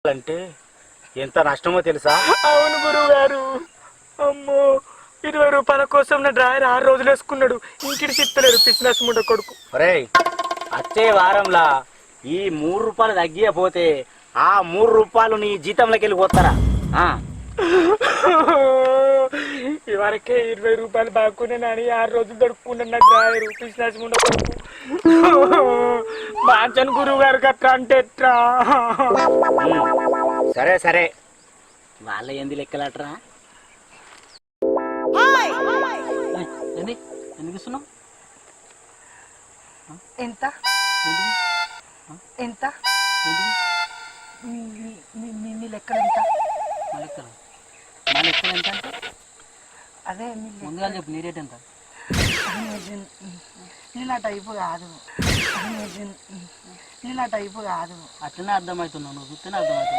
అంటే ఎంత నష్టమో తెలుసా? అవును గురువు గారు. అమ్మో, 20 రూపాయల కోసం నా డ్రాయర్ 6 రోజులు వేసుకున్నాడు. ఇంటికి తిప్పలేరు పిసినాసి ముండ కొడుకు. ఒరేయ్, వచ్చే వారంలా ఈ 3 రూపాయలు తగ్గియపోతే ఆ 3 రూపాయలు నీ జీతంలోకి వెళ్ళి పోతారా? ఇవరకే 20 రూపాయలు బాగున్నానని 6 రోజులు దొరుకుకున్నాను నా డ్రాయర్ పిసినాసి ముండ కొడుకు. బాంచన్ గురువు గారు గట్రా అంటే ఎట్రా? సరే సరే, వాళ్ళ ఏంది లెక్కలట్రా? ఏంది ఎందుకు ఇస్తున్నావు? ఎంత ఎంత మీ లెక్కలు ఎంత? మా లెక్కలు మా లెక్కలు ఎంత అంటే అదే ముందుగా చెప్పు, నీ రేట్ ఎంత? నేను ఆ టైపు కాదు. నేను ఆ టైపు కాదు. అట్లనే అర్థమవుతున్నావు, నువ్వు చూస్తేనే అర్థమవుతుంది.